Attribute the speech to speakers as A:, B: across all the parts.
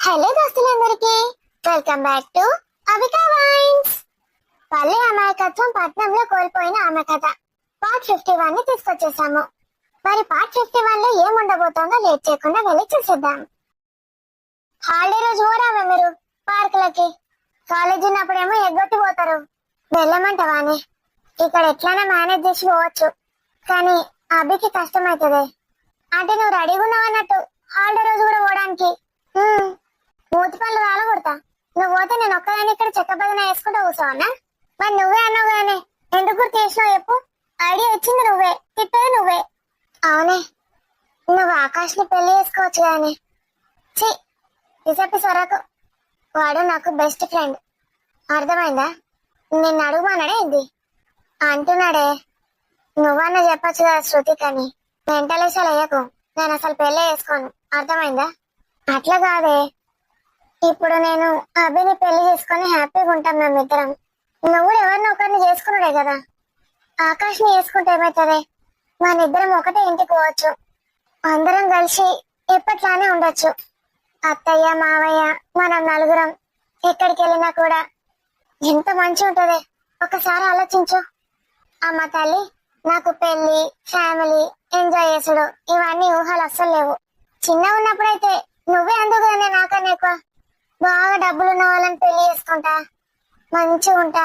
A: Hello దోస్తులందరికీ welcome back to Avika Vines. పల్లె అమాయకత్వం పట్నంలో కోల్పోయిన ఆమె కథ పార్ట్ 51 ని తీసుకొచ్చేసాము. మరి పార్ట్ 51 లో ఏముండబోతోందో లేట్ చేయకుండా వెళ్ళి చూసేద్దాం. హాలిడే రోజు పోరామే మీరు పార్కులకి. కాలేజ్ ఉన్నప్పుడేమో ఎగ్గొట్టి పోతారు. వెళ్ళమంటవానే ఇక్కడ ఎట్లైనా మేనేజ్ చేసి పోవచ్చు, కానీ అభికి కష్టమవుతుంది. అంటే నువ్వు రెడీగా ఉన్నావు అన్నట్టు హాలిడే రోజు కూడా పోవడానికి. మూతి పనులు రాలగొడతా. నువ్వు పోతే నేను ఒక్కదాన్ని ఇక్కడ చెక్క బదన వేసుకుంటూ కూర్చోవన్నా? మరి నువ్వే అన్నావు కానీ ఎందుకు గుర్తు చేసినావు చెప్పు. ఐడియా ఇచ్చింది నువ్వే, తిప్పేది నువ్వే. అవునే, నువ్వు ఆకాష్ని పెళ్లి చేసుకోవచ్చు కానీ ఛీ ఇసప్పి సొరకు. వాడు నాకు బెస్ట్ ఫ్రెండ్, అర్థమైందా? నిన్ను అడుగుమన్నాడే ఇది అంటున్నాడే. నువ్వన్నా చెప్పచ్చు కదా శృతి, కానీ మెంటలేసాలు అయ్యకు. నేను అసలు పెళ్లి చేసుకోను, అర్థమైందా? అట్లా కాదే, ఇప్పుడు నేను అభిని పెళ్లి చేసుకుని హ్యాపీగా ఉంటాం మేమిద్దరం. నువ్వు ఎవరిని ఒకరిని చేసుకున్నాడే కదా. ఆకాష్ని చేసుకుంటే ఏమవుతుంది? మన ఇద్దరం ఒకటే ఇంటికి పోవచ్చు, అందరం కలిసి ఎప్పట్లానే ఉండొచ్చు. అత్తయ్య మావయ్య మనం నలుగురం ఎక్కడికి వెళ్ళినా కూడా ఎంత మంచి ఉంటది. ఒకసారి ఆలోచించు. అమ్మ తల్లి, నాకు పెళ్లి, ఫ్యామిలీ, ఎంజాయ్ చేసుడు ఇవన్నీ ఊహలు అస్సలు లేవు. చిన్న ఉన్నప్పుడైతే నువ్వే అందుకు కదా నాకన్నా ఎక్కువ బాగా డబ్బులున్న వాళ్ళని పెళ్లి చేసుకుంటా, మంచిగా ఉంటా,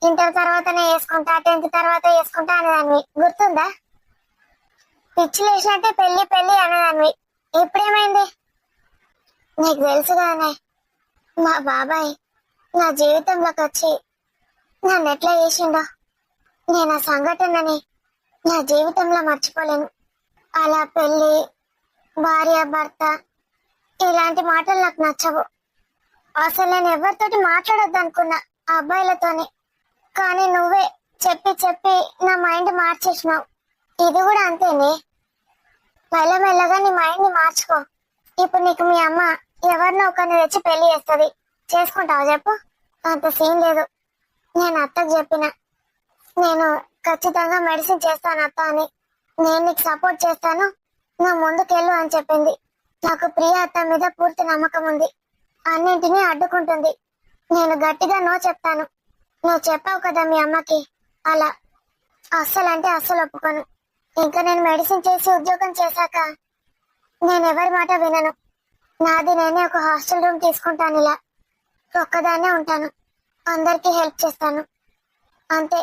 A: ఇంటర్ తర్వాతనే చేసుకుంటా, 10th తర్వాత చేసుకుంటా అనేదాన్ని, గుర్తుందా? పిచ్చి లేచినట్టే పెళ్లి పెళ్లి అనేదాన్ని. ఇప్పుడేమైంది? నీకు తెలుసు కదనే, మా బాబాయ్ నా జీవితంలోకి వచ్చి నన్ను ఎట్లా చేసిండో. నేను ఆ సంఘటనని నా జీవితంలో మర్చిపోలేను. అలా పెళ్లి, భార్య భర్త ఇలాంటి మాటలు నాకు నచ్చవు. అసలు నేను ఎవరితోటి మాట్లాడొద్దు అనుకున్నా ఆ అబ్బాయిలతోని, కానీ నువ్వే చెప్పి చెప్పి నా మైండ్ మార్చేసినావు. ఇది కూడా అంతేనే, మెల్లమెల్లగా నీ మైండ్ ని మార్చుకో. ఇప్పుడు నీకు మీ అమ్మ ఎవరినో ఒకరిని తెచ్చి పెళ్లి చేస్తుంది, చేసుకుంటావు చెప్పు? అంత సీన్ లేదు. నేను అత్తకు చెప్పిన, నేను ఖచ్చితంగా మెడిసిన్ చేస్తాను అత్త అని, నేను నీకు సపోర్ట్ చేస్తాను, నువ్వు ముందుకెళ్ళు అని చెప్పింది. నాకు ప్రియ అత్త మీద పూర్తి నమ్మకం ఉంది. అన్నింటినీ అడ్డుకుంటుంది. నేను గట్టిగా నో చెప్తాను. నువ్వు చెప్పావు కదా మీ అమ్మకి, అలా అస్సలంటే అస్సలు ఒప్పుకోను. ఇంకా నేను మెడిసిన్ చేసి ఉద్యోగం చేశాక నేను ఎవరి మాట వినను. నాది నేనే ఒక హాస్టల్ రూమ్ తీసుకుంటాను. ఇలా ఒక్కదాన్నే ఉంటాను, అందరికీ హెల్ప్ చేస్తాను, అంతే.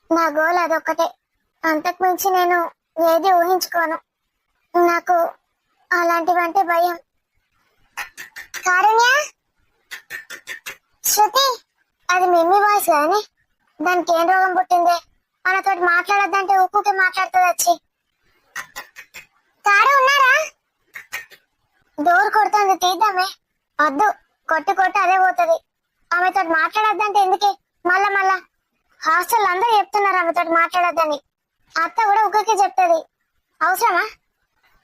A: నా గోల్ అదొక్కటే, అంతకు మించి నేను ఏది ఊహించుకోను. నాకు అలాంటివంటే భయం. కారుణ్య, శృతి, అది మిమ్మీ వాయిస్ కానీ దానికి ఏం రోగం పుట్టిందే? మనతోటి మాట్లాడద్దంటే ఉక్కుకి మాట్లాడుతుంది వచ్చి. కారు ఉన్నారా? డోర్ కొడుతుంది, తీద్దామే. వద్దు, కొట్టు కొట్టు అదే పోతుంది. ఆమెతో మాట్లాడద్దంటే ఎందుకే మళ్ళా మళ్ళా? హాస్టల్ అందరూ చెప్తున్నారు ఆమెతో మాట్లాడద్దని. అత్త కూడా ఉక్కకి చెప్తుంది, అవసరమా?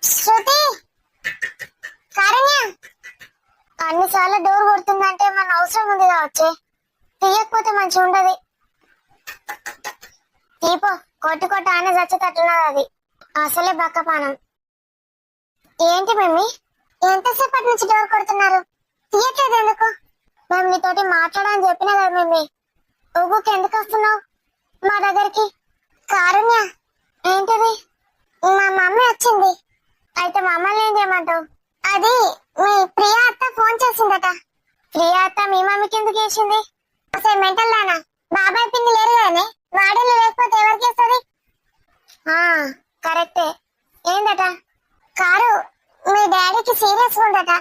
A: శృతి, కారుణ్య, అన్నిసార్లు డోర్ కొడుతుందంటే మన అవసరం ఉంది కావచ్చే, తీయకపోతే మంచిగా ఉండదు. తీపో, కొట్టు కొట్టు ఆయన చచ్చేటట్టున్నది అది. అసలే బక్కపానం. ఏంటి మమ్మీ, ఎంతసేపటి నుంచి డోర్ కొడుతున్నారు? తీయట్లేదు ఎందుకు? మేము నీతోటి మాట్లాడని చెప్పినా కదా మమ్మీ, ఊగుకి ఎందుకు వస్తున్నావు మా దగ్గరికి? కారుణ్య, ఏంటిది? మా మమ్మీ వచ్చింది. అయితే మమ్మల్ని ఏం చేయమంటావు? అది మీ ప్రియా అత్త ఫోన్ చేసిందట. ప్రియా అత్త మీ మమ్మీకి ఎందుకు చేసింది? అసలు మెంటల్ దానా? బాబాయ్ పిన్ని లేరు కదనే, వాడేళ్ళు లేకపోతే ఎవరికి వేస్తుంది? కరెక్టే. ఏందట? కారు, మీ డాడీకి సీరియస్ ఉందట.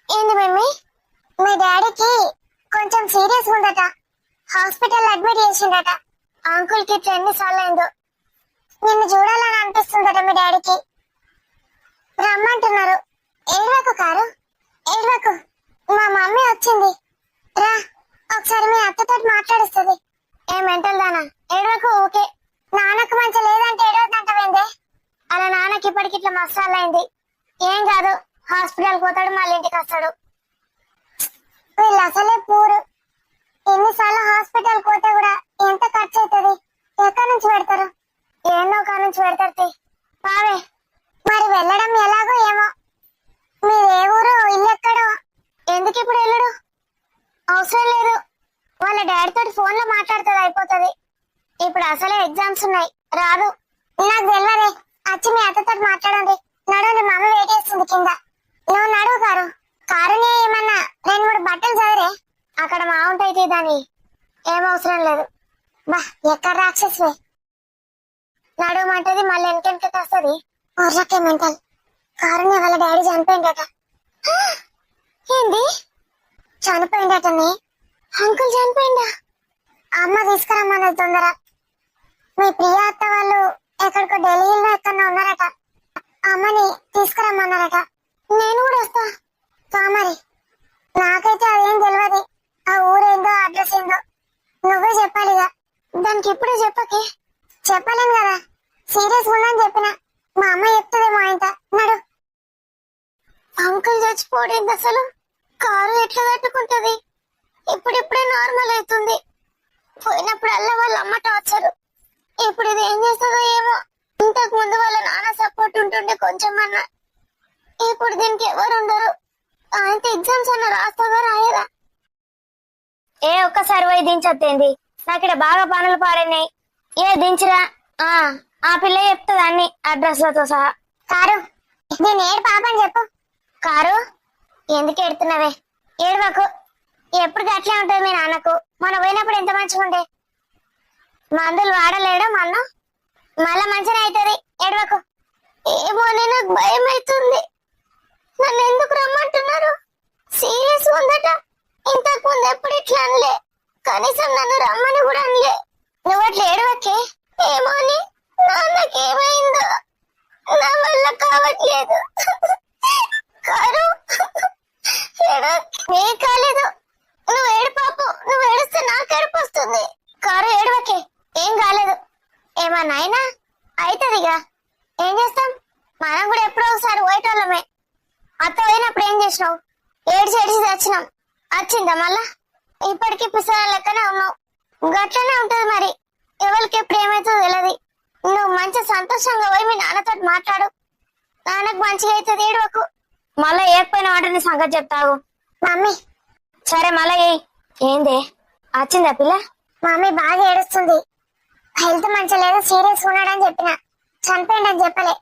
A: ఏంది మమ్మీ? మీ డాడీకి కొంచెం సీరియస్ ఉందట, హాస్పిటల్ అడ్మిట్ చేసిందట. అంకుల్ కి ఇట్లా ఎన్నిసార్లు అయిందో. నిన్ను చూడాలని అనిపిస్తుందట మీ డాడీకి, రమ్మంటున్నారు. ఏడవకు కారు, ఏడవకు. మా మమ్మీ వచ్చింది, రా ఒకసారి మీ అత్తతో మాట్లాడిస్తుంది. ఏ మెంటల్ దానా, ఏడవకు ఊకే. నాన్నకు మంచి లేదంటే ఏడవద్దంటవేందే? అలా నాన్నకి ఇప్పటికి ఇట్లా మసాలా అయింది. ఏం కాదు, హాస్పిటల్ పోతాడు, మళ్ళీ ఇంటికి వస్తాడు. వీళ్ళు అసలే పూరు. ఎన్నిసార్లు హాస్పిటల్ పోతే కూడా ఎంత ఖర్చు అవుతుంది? ఎక్కడి నుంచి పెడతారు? ఏందో కాడ నుంచి పెడతారు. పావే, మరి వెళ్ళడం ఎలాగో ఏమో. మీరు ఏ ఊరు, ఇల్లు ఎక్కడో వాళ్ళ డాడీ తోటి ఫోన్ లో మాట్లాడుతుంది అయిపోతుంది. ఇప్పుడు అసలే ఎగ్జామ్స్ ఉన్నాయి, రాదు. నాకు తెలియదే. వచ్చి మీ అత్తతో మాట్లాడండి. నడవండి, మా అమ్మ వెయిట్ చేస్తుంది కింద. నువ్వు నడువు కారు. కారుని ఏమన్నా 2-3 బట్టలు చదిరే అక్కడ మా ఉంటాయి దాని ఏం అవసరం లేదు. బా ఎక్కడ రాక్షసువే. నడుమంటది మళ్ళీ వెనకెనకకి వస్తుంది. ఊర్లకే మెంటల్. కారుని వాళ్ళ డాడీ చనిపోయిందట. ఏంది చనిపోయిందటని? అంకుల్ చనిపోయిందా? అమ్మ తీసుకురమ్మన్నది తొందర. మీ ప్రియా అత్త వాళ్ళు ఎక్కడికో ఢిల్లీలో ఎక్కడో ఉన్నారట. అమ్మని తీసుకురమ్మన్నారట. నేను కూడా వస్తా. మరి నాకైతే అదేం తెలియదు. ఆ ఊరేందో అడ్రస్ ఏందో నువ్వే చెప్పాలిగా. దానికి ఇప్పుడే చెప్పకే. చెప్పలేను కదా, సీరియస్ ఉందని చెప్పిన. మా అమ్మ చెప్తుందేమో ఇంత. నడు. అంకుల్ చచ్చిపోయింది. అసలు కారు ఎట్లా తట్టుకుంటది? ఇప్పుడిప్పుడే నార్మల్ అవుతుంది. పోయినప్పుడల్లా వాళ్ళ అమ్మ టార్చరు. ఇప్పుడు ఇది ఏం చేస్తుందో ఏమో. ఇంతకు ముందు వాళ్ళ నాన్న సపోర్ట్ ఉంటుండే కొంచెం అన్నా. ఇప్పుడు దీనికి ఎవరు ఉండరు. ఆయనతో ఎగ్జామ్స్ అన్న రాస్తుందో రాయదా? ఒక్కసారి పోయి దించొద్దేంది? నాకు ఇక్కడ బాగా పనులు పాడైనాయి. దించిరా. ఆ పిల్ల చెప్తుంది అన్ని అడ్రస్లతో సహా. కారు దీన్ని ఏడు పాపని చెప్పు. కారు ఎందుకు ఎడుతున్నావే? ఏడవకు. ఎప్పుడు అట్లే ఉంటుంది మీ నాన్నకు. మొన్న పోయినప్పుడు ఎంత మంచిగా ఉండే. మందులు వాడలేడు మన్ను. మళ్ళా మంచిగా అవుతుంది. ఏడవకు. ఏమో నాకు భయం అవుతుంది. నన్ను ఎందుకు రమ్మంటున్నారు? సీరియస్ ఉందట. ఇంతకు ముందు ఎప్పుడు ఇట్లా అనలే. కనీసం నన్ను రమ్మని కూడా అనలే. నువ్వు అట్లా ఏడవకే. ఏమో అని నాన్నకేమైందో నా వల్ల కావట్లేదు. కారు ఏం కాలేదు. నువ్వు ఏడు పాపు. నువ్వు ఏడుస్తే నాకు ఏడుపు వస్తుంది. కారు ఏడవకే. ఏం కాలేదు. ఏమన్నా అయినా అవుతుందిగా. ఏం చేస్తాం? మనం కూడా ఎప్పుడో ఒకసారి పోయేటోళ్ళమే. అత్త పోయినప్పుడు ఏం చేసినావు? ఏడిచి తెచ్చినాం. వచ్చిందా మళ్ళా? ఇప్పటికీ పిసరా లెక్కనే ఉన్నావు. గట్లనే ఉంటది మరి. ఎవరికి ఎప్పుడు ఏమైతుందో తెలియదు. నువ్వు మంచి సంతోషంగా పోయి మీ నాన్నతో మాట్లాడు. నాన్నకు మంచిగా అవుతుంది. ఏడవకు. మళ్ళా ఏకపోయిన వాటిని సంగతి చెప్తావు. మమ్మీ సరే మళ్ళా ఏందే? వచ్చిందా పిల్ల? మమ్మీ బాగా ఏడుస్తుంది. హెల్త్ మంచిగా లేదు, సీరియస్ ఉన్నాడని చెప్పిన. చనిపోయిందని చెప్పలే.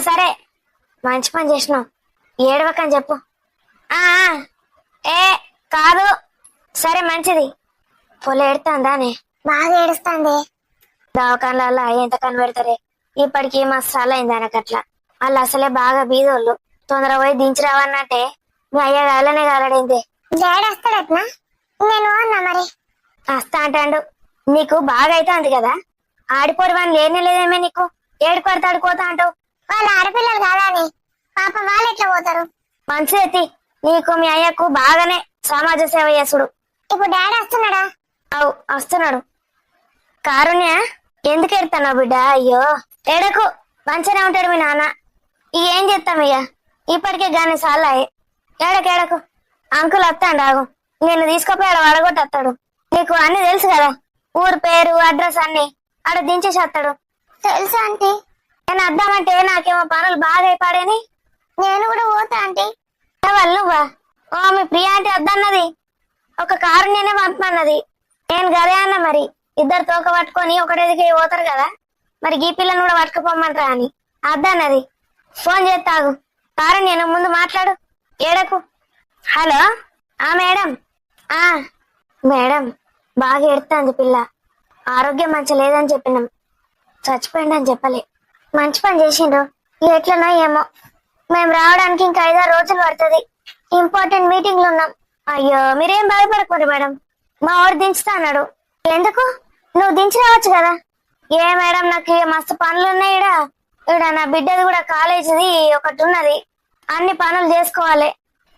A: సరే మంచి పని చేసినావు. ఏడవకని చెప్పు. కాదు. సరే మంచిది. పొల ఏడుతాందానే? బాగా ఏడుస్తాంది. దవాఖానలలో ఎంత కనిపెడతారే. ఇప్పటికీ మస్తు అయింది ఆయనకట్లా. వాళ్ళు అసలే బాగా బీదోళ్ళు. తొందర పోయి దించి రావన్నట్టే మీ అయ్య కాలనే కాలడింది. డాడీ వస్తాడట్నా? నేను అన్నా మరి. వస్తా అంటాడు. నీకు బాగా అవుతుంది కదా. ఆడిపోరు వాడిని లేనే లేదేమే నీకు. ఏడుపడతాడు పోతా అంటావు. వాళ్ళు ఆడపిల్లలు కాదా అని పాపం వాళ్ళు ఎట్లా పోతారు? మంచిది. నీకు మీ అయ్యకు బాగానే సమాజ సేవ చేసుడు. ఇప్పుడు డాడీ వస్తున్నాడా? అవు వస్తున్నాడు. కారుణ్య ఎందుకు ఎడతావు బిడ్డ? అయ్యో ఏడకు. మంచిగానే ఉంటాడు మీ నాన్న. ఏం చేస్తాం ఇక. ఇప్పటికే గాని సాలాయి. ఏడకు. అంకుల్ వస్తాడు. ఆగు. నేను తీసుకుపోయాడు వడగొట్టేస్తాడు. నీకు అన్ని తెలుసు కదా. ఊరు పేరు అడ్రస్ అన్ని ఆడ దించేసి వస్తాడు. తెలుసా ఆంటీ? నేను వద్దామంటే నాకేమో పనులు బాగా అయిపోయాడని నేను కూడా పోతా ఆంటీ. వాళ్ళు నువ్వా? మీ ప్రియా ఆంటీ వద్దన్నది. ఒక కారు నేనే పంపమన్నది. నేను గదే అన్న. మరి ఇద్దరు తోక పట్టుకొని ఒకటేదికి పోతారు కదా. మరి ఈ పిల్లని కూడా పట్టుకుపోమంటారా అని అద్దన్నది. ఫోన్ చేస్తాగు. కారు నేను ముందు మాట్లాడు. ఏడకు. హలో. మేడం. మేడం బాగా ఎడుతుంది పిల్ల. ఆరోగ్యం మంచి లేదని చెప్పినాం. చచ్చిపోయిందని చెప్పలే. మంచి పని చేసిండ్రు. ఎట్లనో ఏమో. మేము రావడానికి ఇంకా 5-6 రోజులు పడుతుంది. ఇంపార్టెంట్ మీటింగ్లు ఉన్నాం. అయ్యో మీరేం బాధపడకూడదు మేడం. మా వాడు దించుతా అన్నాడు. ఎందుకు? నువ్వు దించి రావచ్చు కదా. మేడం నాకు మస్తు పనులు ఉన్నాయి. ఈడ నా బిడ్డది కూడా కాలేజీది ఒకటి ఉన్నది. అన్ని పనులు చేసుకోవాలి.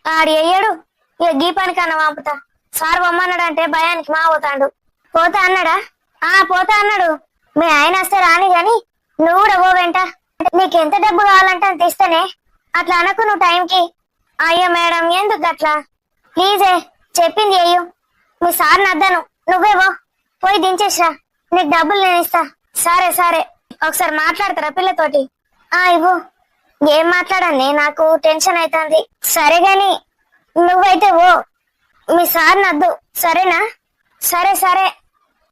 A: ఆడి అయ్యాడు. ఇక గీ పనికన్నా పంపుతా. సార్ బొమ్మన్నాడంటే భయానికి మా పోతాడు. పోతా అన్నాడా? పోతా అన్నాడు. మీ ఆయన వస్తే రాని గాని నువ్వు కూడా పో వెంట. నీకెంత డబ్బు కావాలంటే అంత ఇస్తేనే. అట్లా అనకు నువ్వు టైంకి. అయ్యో మేడం ఎందుకు అట్లా? ప్లీజే చెప్పింది అయ్యో. మీ సార్ని అద్దను. నువ్వే పోయి దించేసిరా. నీకు డబ్బులు నేను ఇస్తా. సరే ఒకసారి మాట్లాడతారా పిల్లతోటి? ఇవ్వు. ఏం మాట్లాడండి, నాకు టెన్షన్ అవుతుంది. సరే గాని నువ్వైతే మీ సార్ని అద్దు. సరేనా? సరే సరే,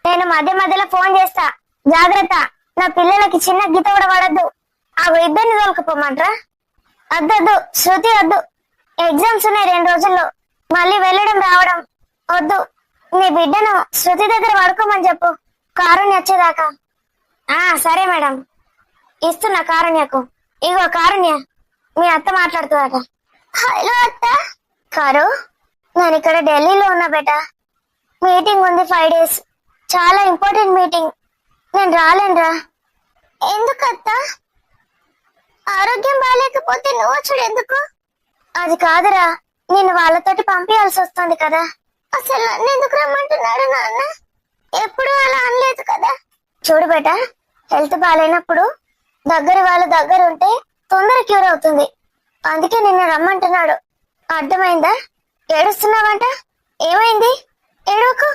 A: నేను మధ్య మధ్యలో ఫోన్ చేస్తా, జాగ్రత్త. నా పిల్లలకి చిన్న గీత కూడా పడద్దు. ఆ ఇద్దరిని తోలుకుపోమంటారా? వద్దొద్దు శృతి, వద్దు. ఎగ్జామ్స్ ఉన్నాయి 2 రోజుల్లో, మళ్ళీ వెళ్ళడం రావడం వద్దు. నీ బిడ్డను శృతి దగ్గర పడుకోమని చెప్పు, కారుణ్య వచ్చేదాకా. సరే మేడం, ఇస్తున్నా కారుణ్యకు. ఇగో కారుణ్య, మీ అత్త మాట్లాడుతుందట. హలో అత్త. కారు, నేను ఇక్కడ ఢిల్లీలో ఉన్నా బేటా. మీటింగ్ ఉంది 5 days, చాలా ఇంపార్టెంట్ మీటింగ్. నేను రాలేనురా. ఎందుకత్త? ఆరోగ్యం బాగాలేకపోతే నువ్వు వచ్చాడు ఎందుకు? అది కాదురా, నేను వాళ్ళతోటి పంపించాల్సి వస్తుంది కదా. అసలు నన్ను ఎందుకు రమ్మంటున్నాడు నాన్న? ఎప్పుడు అలా అనలేదు కదా. చూడు బేటా, హెల్త్ బాగాలేనప్పుడు దగ్గర వాళ్ళ దగ్గర ఉంటే తొందర క్యూర్ అవుతుంది. అందుకే నిన్ను రమ్మంటున్నాడు. అర్థమైందా? ఏడుస్తున్నావంట, ఏమైంది? ఏడవకు.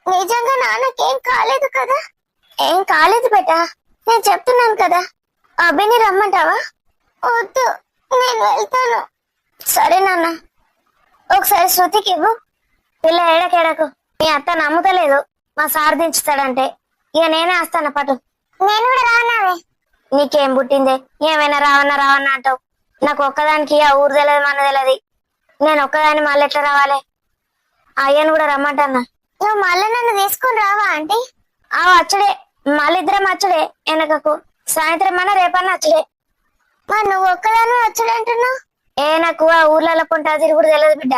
A: నిజంగా నాన్నకేం కాలేదు కదా? ఏం కాలేదు బేటా, నేను చెప్తున్నాను కదా. అభిని రమ్మంటావా? వద్దు, నేను వెళ్తాను. సరే నాన్న, ఒకసారి శృతికి ఇవ్వు. పిల్ల ఏడకేడకు. మీ అత్త నమ్ముతలేదు మా సార్ దించుతాడంటే. ఇక నేనే వస్తాను పటు. నేను కూడా రావన్నావే. నీకేం పుట్టిందే, ఏమైనా రావన్నా అంటావు. నాకు ఒక్కదానికి ఆ ఊరు తెలియదు, మన తెలియదు. నేను ఒక్కదాన్ని మళ్ళీ ఎట్లా రావాలి? అయ్యను కూడా రమ్మంటన్నా. నువ్వు మళ్ళీ నన్ను తీసుకుని రావా ఆంటీ? అచ్చుడే, మళ్ళీ ఇద్దరం అచ్చుడే. వెనకకు సాయంత్రం అన్నా రేపన్నా అచ్చుడే. మరి నువ్వు ఒక్కదాన్ని వచ్చుడే అంటున్నావు? నాకు ఆ ఊర్లలో పొంటా తిరుగుడు తెలియదు బిడ్డ.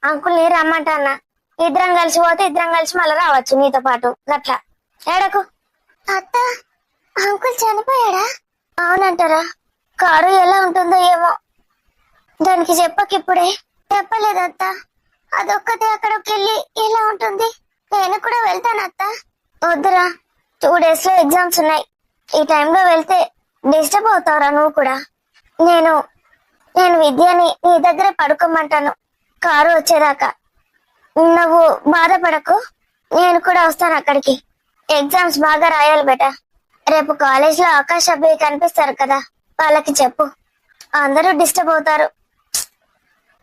A: అంకుల్ని రమ్మంటా అన్న. ఇద్దరం కలిసి పోతే ఇద్దరం కలిసి మళ్ళీ రావచ్చు నీతో పాటు. గట్లా ఏడకు. అత్త, అంకుల్ చనిపోయాడా? అవునంటారా? కారు ఎలా ఉంటుందో ఏమో. దానికి చెప్పకిప్పుడే. చెప్పలేదత్త, అదొక్కతే అక్కడికి వెళ్ళి ఎలా ఉంటుంది. నేను కూడా వెళ్తాను అత్త. వద్దురా, 2 days లో ఎగ్జామ్స్ ఉన్నాయి. ఈ టైంలో వెళ్తే డిస్టర్బ్ అవుతావురా నువ్వు కూడా. నేను విద్యని నీ దగ్గర పడుకోమంటాను కారు వచ్చేదాకా. నువ్వు బాధపడకు, నేను కూడా వస్తాను అక్కడికి. ఎగ్జామ్స్ బాగా రాయాలి బేటా. రేపు కాలేజ్ లో ఆకాశ్ అబ్బాయి కనిపిస్తారు కదా, వాళ్ళకి చెప్పు. అందరూ డిస్టర్బ్ అవుతారు.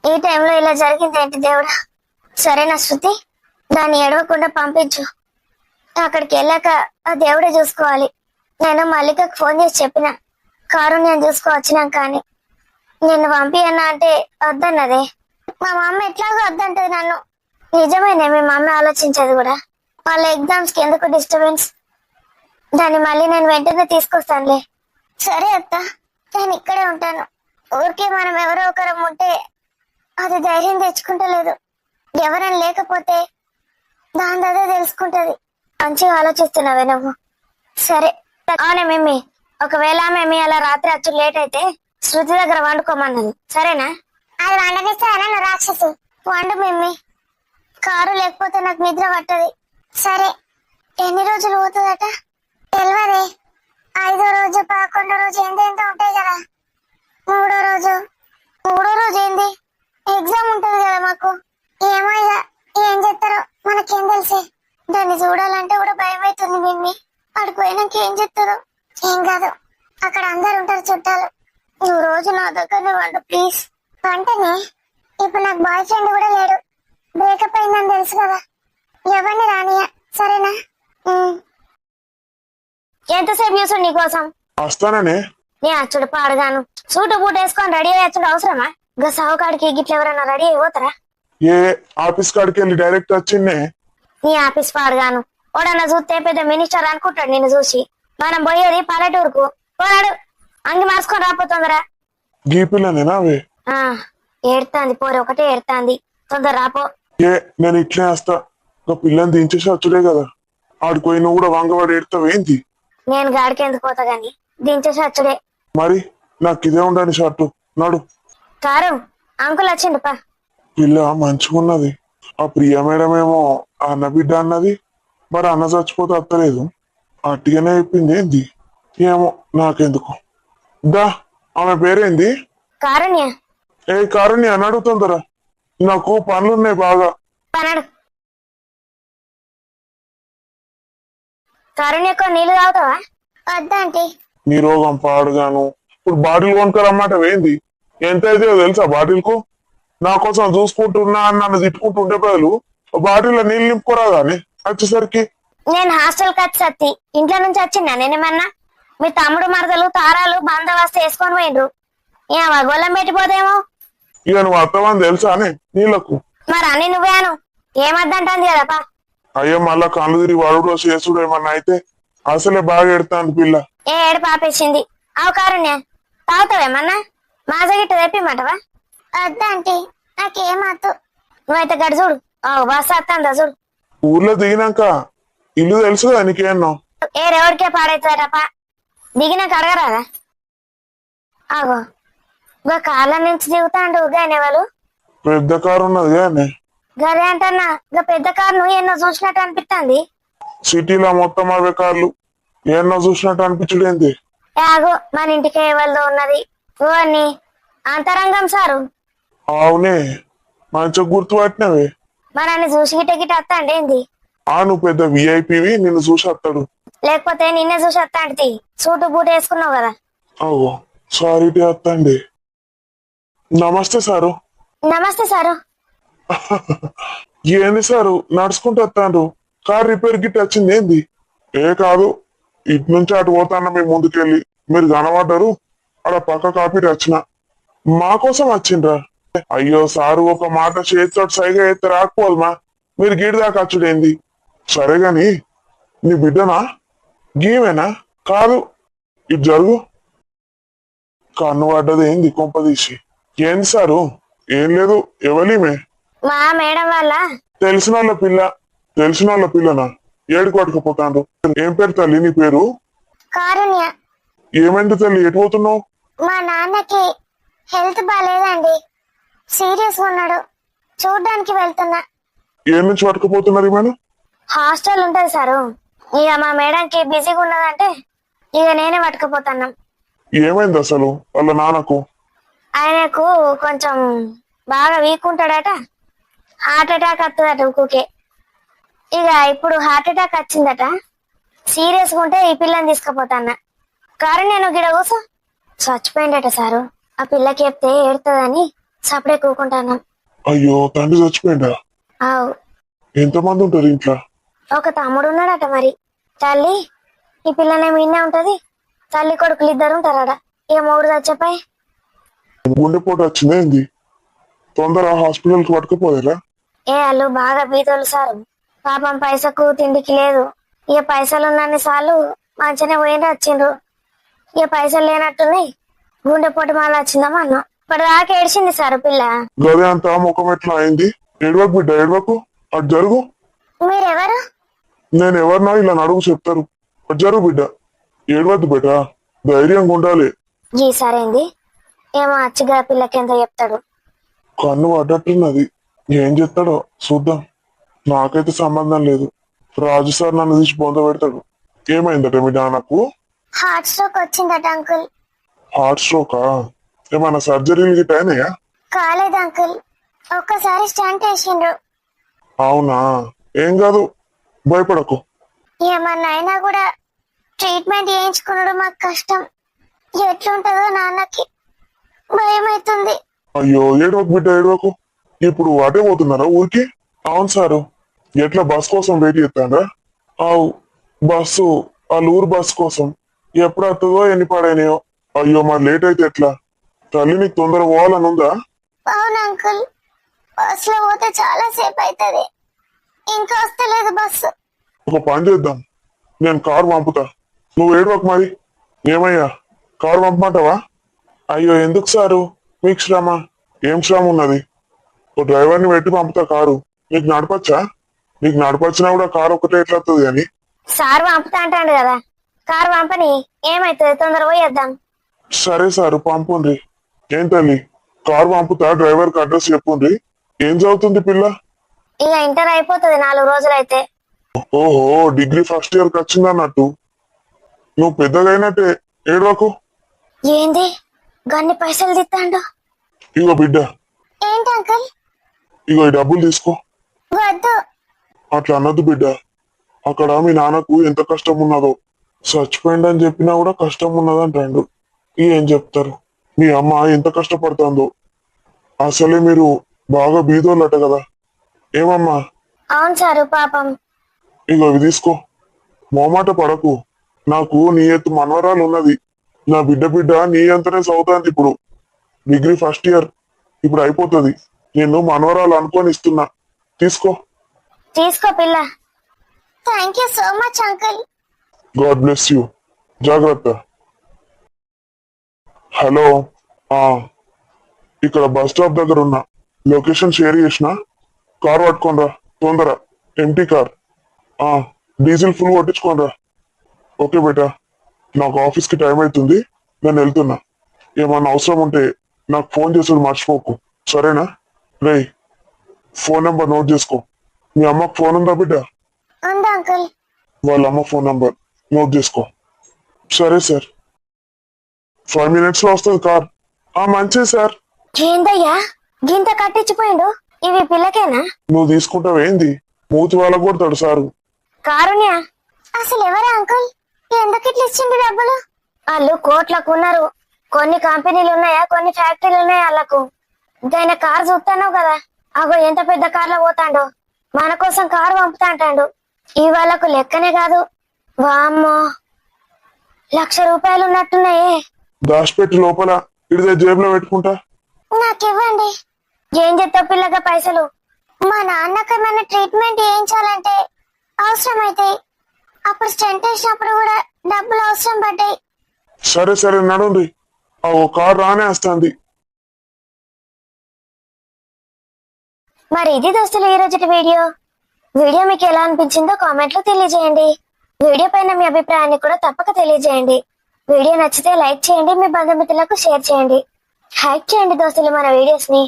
A: ఈ టైంలో ఇలా జరిగిందేంటి దేవుడా. సరేనా శృతి, దాన్ని ఏడవకుండా పంపించు. అక్కడికి వెళ్ళాక ఆ దేవుడే చూసుకోవాలి. నేను మల్లికకు ఫోన్ చేసి చెప్పిన, కారు నేను చూసుకోవచ్చినాం కానీ నిన్ను పంపియన్నా అంటే వద్దన్నదే. మా మమ్మ ఎట్లాగో వద్దంటది నన్ను. నిజమేనే, మీ మమ్మీ ఆలోచించేది కూడా. వాళ్ళ ఎగ్జామ్స్ కి ఎందుకు డిస్టర్బెన్స్? దాన్ని మళ్ళీ నేను వెంటనే తీసుకొస్తానులే. సరే అత్త, నేను ఇక్కడే ఉంటాను. ఊరికే మనం ఎవరో ఒకరం ఉంటే అది ధైర్యం తెచ్చుకుంటలేదు. ఎవరైనా లేకపోతే దాని అదే తెలుసుకుంటది. మంచిగా ఆలోచిస్తున్నావే నువ్వు. సరే. అవునే మిమ్మీ, ఒకవేళ మిమ్మీ అలా రాత్రి అచ్చు లేట్ అయితే శృతి దగ్గర వండుకోమన్నది, సరేనా? అది వండనిస్తానా నువ్వు రాక్షసి? వండు మిమ్మీ. కారు లేకపోతే నాకు నిద్ర పట్టది. సరే, ఎన్ని రోజులు పోతుందట? తెలియదే. 5వ రోజు, 11వ రోజు ఏందేంతో ఉంటాయి కదా. 3వ రోజు ఏంది? ఎగ్జామ్ ఉంటది కదా మాకు. ఏమో ఇక ఏం చెప్తారో మనకేం తెలిసే. దాన్ని చూడాలంటే కూడా భయం అవుతుంది మిమ్మీ. అక్కడికి పోయినాక ఏం చెప్తారో. ఏం కాదు, అక్కడ అందరు ఉంటారు చుట్టాలు. నువ్వు రోజు నా దగ్గర వండు ప్లీజ్. వంటనే. ఇప్పుడు నాకు బాయ్ ఫ్రెండ్ కూడా లేడు, బ్రేకప్ అయిందని తెలుసు కదా. ఎవరిని రానియా, సరేనా? ఎంతసేపు చూసు నీకోసం
B: వస్తాననే.
A: నీ అచ్చుడు పాడుగాను. సూటు బూట్ వేసుకొని రెడీ అయ్యచ్చుడు అవసరమా? ఇంకా సావుకాడికి గిట్ల ఎవరైనా రెడీ అయిపోతారా?
B: ఏ ఆఫీస్ కాడికి వెళ్ళి డైరెక్ట్ వచ్చిందే.
A: నీ ఆఫీస్ పాడుగాను. ఓడన్నా చూస్తే పెద్ద మినిస్టర్ అనుకుంటాడు నిన్ను చూసి. మనం పోయేది పల్లెటూరుకు. పోరాడు, అంగి మార్చుకొని రాపోతుందరా.
B: గీ పిల్లనేనా అవి?
A: ఏడుతాంది పోరు, ఒకటే ఏడుతాంది. తొందర రాపో.
B: ఏ నేను ఇట్లే వస్తా. ఒక పిల్లని దించేసి వచ్చుడే కదా. ఆడిపోయి నువ్వు కూడా వంగవాడు ఏడుతావేంది?
A: నేను గాడికి ఎందుకు పోతా గాని, దించేసి వచ్చుడే.
B: మరి నాకు ఇదే ఉండని షర్టు నాడు.
A: కారు, అంకుల్ వచ్చిండు పా.
B: పిల్ల మంచిగున్నది. ఆ ప్రియ మేడం ఏమో అన్న బిడ్డ అన్నది. మరి అన్న చచ్చిపోతే అత్తలేదు. అట్టిగానే చెప్పింది ఏంది ఏమో, నాకెందుకు. దా, ఆమె పేరేంది?
A: కారుణ్య.
B: ఏ కారుణ్య అని అడుగుతుందరా. నాకు పనులున్నాయి బాగా.
A: పనడు. కారుణ్యకు నీళ్లు తాగుతావా? వద్దంటీ.
B: నీ రోగం పాడుగాను. ఇప్పుడు బాటిల్ కొనుక్కరమ్మాట ఏంది? ఎంత అయితే తెలుసా బాటిల్ కు? నా కోసం చూసుకుంటున్నా అని నన్ను తిట్టుకుంటుంటే బదులు బాటిల్లో నీళ్ళు నింపుకోరాదాని వచ్చేసరికి.
A: నేను హాస్టల్కి వచ్చి సత్తి ఇంట్లో నుంచి వచ్చిందా నేనేమన్నా? మీ తమ్ముడు మరదలు తారాలు బందోబస్తు వేసుకొని పోయిండ్రు. ఏ గొల్లం పెట్టిపోతేమో.
B: ఇక నువ్వు అత్తమని తెలుసా అని నీళ్ళకు.
A: మరి అన్ని నువ్వేను ఏమద్దంటాంది కదపా.
B: అయ్యో మళ్ళా కళ్ళు తిరిగి వాడు చేసుడు ఏమన్నా అయితే అసలే బాగా ఎడతాను పిల్ల.
A: ఏ ఏడు పాపేసింది అవు కారుణ్య తాగుతావేమన్నా? మాజ గిట్ట తెప్పిమంటవా? వద్దంటీ నాకేమద్దు. నువ్వైతే గడి చూడు బస్ వస్తుందా చూడు.
B: ఊర్లో దిగినాక ఇల్లు తెలుసు కదా నీకేమో.
A: ఏ రెవడికే పాడైతుందటపా. దిగినాక అడగరాదా? ఆగో ఇంకా కార్ల నుంచి దిగుతాండు గాయనెవలు.
B: పెద్ద కారు ఉన్నది కానీ
A: గదే అంటన్నా ఇంకా పెద్ద కారు నువ్వు ఎన్నో చూసినట్టు అనిపిస్తుంది.
B: సిటీలో మొత్తం అవే కార్లు ఎన్నో చూసినట్టు అనిపించడు ఏంటి.
A: ఆగో మన ఇంటికి ఎవరిదో ఉన్నది ఓని అంతరంగం సారు.
B: అవునే మంచిగా గుర్తుపట్టినవే.
A: మనల్ని చూసి గిట్ట గిట్ట వస్తాండి ఏంది?
B: నువ్వు పెద్ద విఐపివి నిన్ను చూసి వస్తాడు.
A: లేకపోతే నిన్నే చూసి వస్తాండి. సూటు బూట్ వేసుకున్నావు కదా.
B: అవో సారీ వస్తండి. నమస్తే సారు.
A: నమస్తే సారు.
B: ఏంది సారు నడుచుకుంటూ వస్తాండ్రు? కార్ రిపేర్ గిట్ వచ్చింది ఏంది? ఏ కాదు ఇటు నుంచి అటు పోతాన్న మీ ముందుకెళ్ళి మీరు కనబడ్డారు అక్కడ పక్క కాపీ వచ్చిన మా కోసం వచ్చిండ్రా. అయ్యో సారు ఒక మాట చేతితో సైగా అయితే రాకపోదమ్మా మీరు గీడి దాకా వచ్చుడేంది? సరే గాని నీ బిడ్డనా గీమేనా? కాదు ఇటు జరుగు. కన్ను పడ్డది ఏంది కొంపదీసి? ఏంది సారు? ఏం లేదు ఎవలీమే?
A: మా మేడం వాళ్ళ
B: తెలిసిన వాళ్ళ పిల్లనా? ఏడు కొట్టుకుపోతాండ్రు. ఏం పేరు తల్లి నీ పేరు?
A: కారుణ్య.
B: ఏమైంది తల్లి ఎటు పోతున్నావు?
A: మా నాన్నకి హెల్త్ బాగాలేదండి. సీరియస్ ఉన్నాడు. చూడ్డానికి వెళ్తున్నా.
B: ఏ నుంచి పట్టుకుపోతున్నారు ఏమైనా?
A: హాస్టల్ ఉంటది సారు. ఇక మా మేడంకి బిజీగా ఉన్నదంటే ఇక నేనే పట్టుకుపోతాను.
B: ఏమైంది అసలు వాళ్ళ నాన్నకు?
A: ఆయనకు కొంచెం బాగా వీక్ ఉంటాడట. హార్ట్ అటాక్ వస్తుందట ఊకే. ఇక ఇప్పుడు హార్ట్ అటాక్ వచ్చిందట. సీరియస్ గా ఉంటే ఈ పిల్లని తీసుకుపోతాన్న. కారణం నేను గిడ కూసో చచ్చిపోయిందట సారు. ఆ పిల్లకి చెప్తే ఏడుతుందని సపడే కూకుంటాను.
B: అయ్యో తండ్రి చచ్చిపోయిందా?
A: ఆవు.
B: ఎంతమంది ఉంటారు ఇంట్లో?
A: ఒక తమ్ముడు ఉన్నాడట. మరి తల్లి ఈ పిల్లనేమి ఇన్నే ఉంటది. తల్లి కొడుకులు ఇద్దరు ఉంటారట. ఇక మూడు చచ్చిపోయి
B: గుండెపోటు వచ్చింది ఏంది? తొందర హాస్పిటల్ కి పట్టుకుపోయారా?
A: ఏ వాళ్ళు బాగా బీదోలు సారు. పాపం పైసకు తిండికి లేదు. ఇక పైసలు ఉన్నన్ని సార్లు మంచిగానే పోయిండ్రు వచ్చిండ్రు. ఇక పైసలు లేనట్టున్నాయి. గుండెపోటు మళ్ళీ వచ్చిందమ్మా అన్న. ఇప్పటిదాకా ఏడ్చింది సారు పిల్ల.
B: గదే అంతా ముఖం ఎట్లా అయింది? ఏడవకు బిడ్డ ఏడవకు. అటు జరుగు.
A: మీరెవరు?
B: నేను ఎవరినా ఇలా నడుగు చెప్తారు. అటు జరుగు బిడ్డ. ఏడవద్దు బిడ్డ ధైర్యంగా ఉండాలి.
A: ఈ సరేంది ఏమో అచ్చిగా పిల్లకి ఎంత చెప్తాడు.
B: కన్ను పడ్డట్టున్నది. ఏం చెప్తాడో చూద్దాం. నాకైతే సంబంధం లేదు. రాజు సార్ నన్ను తీసి బొంద పెడతాడు. ఏమైందట మీ నాన్నకు?
A: హార్ట్ స్ట్రోక్ వచ్చిందట అంకుల్.
B: హార్ట్ స్ట్రోకా? ఏమన్నా సర్జరీలు గిట్ట అయినాయా?
A: కాలేదు అంకుల్. ఒక్కసారి స్టంట్ వేసిండ్రు.
B: అవునా? ఏం కాదు భయపడకు.
A: ఏమన్నా అయినా కూడా ట్రీట్మెంట్ చేయించుకున్నాడు మాకు కష్టం. ఎట్లుంటదో నాన్నకి భయం అవుతుంది.
B: అయ్యో ఏడవకు బిడ్డ ఏడవకు. ఇప్పుడు అటే పోతున్నారా ఊరికి? అవును సారు. ఎట్లా బస్ కోసం వెయిట్ చేస్తాడా? అవు బస్సు వాళ్ళ ఊరు బస్ కోసం ఎప్పుడు వస్తుందో ఎన్ని పాడైనాయో. అయ్యో మరి లేట్ అయితే ఎట్లా? తల్లి నీకు తొందర పోవాలని ఉందా?
A: అవును అంకుల్. బస్ లో పోతే చాలా సేపు అవుతుంది. ఇంకా వస్తలేదు బస్సు.
B: ఒక పని చేద్దాం. నేను కారు పంపుతా. నువ్వు ఏడవకు మరి. ఏమయ్యా కారు పంపమంటావా? అయ్యో ఎందుకు సారు మీకు శ్రమ? ఏం శ్రమ ఉన్నది? ఓ డ్రైవర్ని పెట్టి పంపుతా కారు. నీకు నడపచ్చా? నీకు నడపచ్చినా కూడా కారు ఒకటే ఎట్లా వస్తుంది అని.
A: సార్ పంపుతా అంటాడు కదా. కారు పంపని ఏమైతుంది తొందర పోయేద్దాం.
B: సరే సారు పంపుండ్రి. ఏం తల్లి కారు పంపుతా డ్రైవర్ కి అడ్రస్ చెప్పుండ్రి. ఏం చదువుతుంది పిల్ల?
A: ఇక ఇంటర్ అయిపోతుంది 4 రోజులైతే.
B: ఓహో డిగ్రీ ఫస్ట్ ఇయర్ కి వచ్చిందన్నట్టు. నువ్వు పెద్దగా అయినట్టే ఏడవకు.
A: ఏంది గన్ని పైసలు తిత్తాండు?
B: ఇగో బిడ్డ.
A: ఏంటి అంకుల్?
B: ఇగో ఈ డబ్బులు తీసుకో.
A: వద్దు.
B: అట్లా అన్నద్దు బిడ్డ. అక్కడ మీ నాన్నకు ఎంత కష్టం ఉన్నదో. చచ్చిపోయిందని చెప్పినా కూడా కష్టం ఉన్నదంటాడు. ఏం చెప్తారు? మీ అమ్మ ఎంత కష్టపడుతుందో. అసలే మీరు బాగా బీదోళ్ళట కదా. ఏమమ్మా
A: అవును సారు పాపం.
B: ఇగో ఇవి తీసుకో. మొమాట పడకు. నాకు నీ ఎత్తు మనవరాలు ఉన్నది. నా బిడ్డ నీ అంతనే చదువుతాంది ఇప్పుడు. డిగ్రీ ఫస్ట్ ఇయర్ ఇప్పుడు అయిపోతుంది. నేను మనవరాలు అనుకొని ఇస్తున్నా. తీసుకో.
A: తీసుకో పిల్ల. Thank you so much uncle.
B: God bless you. జాగ్రత్త. హలో. ఆ ఇక్కడ బస్ స్టాప్ దగ్గర ఉన్నా. లొకేషన్ షేర్ చేసిన. కార్ పట్టుకోనరా తొందర. Empty car. ఆ డీజిల్ ఫుల్ కొట్టించుకోనరా. ఓకే బేటా. నాకు ఆఫీస్కి టైం అవుతుంది. నేను వెళ్తున్నా. ఏమన్నా అవసరం ఉంటే నాకు ఫోన్ చేసుడు మర్చిపోకు. సరేనా? రేయ్, ఫోన్ నెంబర్ నోట్ చేసుకో. మీ అమ్మకు ఫోన్ ఉందా బిడ్డ?
A: ఉంది అంకుల్.
B: వాళ్ళ అమ్మ ఫోన్ నెంబర్ నోట్ చేసుకో. సరే సార్. 5 minutes లో వస్తుంది కార్. మంచిది సార్.
A: ఏందయ్యా గింత కట్టించిపోయిండు? ఇవి పిల్లకేనా?
B: నువ్వు తీసుకుంటావు ఏంది? మూతి వాళ్ళకు కొడతాడు సారు.
A: కారుణ్య అసలు ఎవరా అంకుల్? ఎందుకు ఇట్లా ఇచ్చిండు డబ్బులు? వాళ్ళు కోట్లకు ఉన్నారు. కొన్ని కంపెనీలు ఉన్నాయా, కొన్ని ఫ్యాక్టరీలు ఉన్నాయా వాళ్ళకు. దాని కారు చూస్తాను కదా, అగో ఎంత పెద్ద కార్లో పోతాండు. మన కోసం కారు పంపుతా అంటాడు. ఈ వాళ్ళకు లెక్కనే కాదు. వామ్మో, 1,00,000 రూపాయలు ఉన్నట్టున్నాయే.
B: దాచిపెట్టి లోపల ఇడిదే జేబులో పెట్టుకుంటా.
A: నాకివ్వండి. ఏం చెప్తావు పిల్లగా పైసలు? మా నాన్నకి ఏమైనా ట్రీట్మెంట్ చేయించాలంటే అవసరమైతాయి. అప్పుడు స్టెంట్ వేసినప్పుడు కూడా డబ్బులు అవసరం పడ్డాయి.
B: సరే సరే నడుండి. ఓ కార్ రానే వస్తుంది.
A: మరి ఇది దోస్తులు ఈ రోజుటి వీడియో. వీడియో మీకు ఎలా అనిపించిందో కామెంట్ లో తెలియజేయండి. వీడియో పైన మీ అభిప్రాయాన్ని కూడా తప్పక తెలియజేయండి. వీడియో నచ్చితే లైక్ చేయండి, మీ బంధుమిత్రులకు షేర్ చేయండి. హైప్ చేయండి దోస్తులు మన వీడియోస్ ని.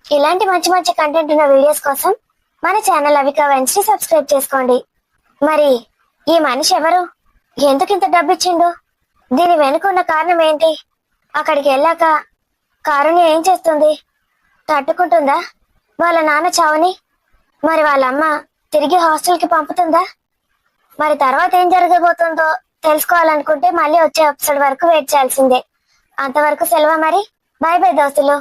A: ఇలాంటి మంచి మంచి కంటెంట్ ఉన్న వీడియోస్ కోసం మన ఛానల్ అవికా వైన్స్ ని సబ్స్క్రైబ్ చేసుకోండి. మరి ఈ మనిషి ఎవరు? ఎందుకు ఇంత డబ్బు ఇచ్చిండు? దీని వెనుకున్న కారణం ఏంటి? అక్కడికి వెళ్ళాక కారుణ్య ఏం చేస్తుంది? తట్టుకుంటుందా వాళ్ళ నాన్న చావుని? మరి వాళ్ళ అమ్మ తిరిగి హాస్టల్ కి పంపుతుందా? మరి తర్వాత ఏం జరగబోతుందో తెలుసుకోవాలనుకుంటే మళ్ళీ వచ్చే ఎపిసోడ్ వరకు వెయిట్ చేయాల్సిందే. అంతవరకు సెలవు మరి. బై బై దోస్తులు.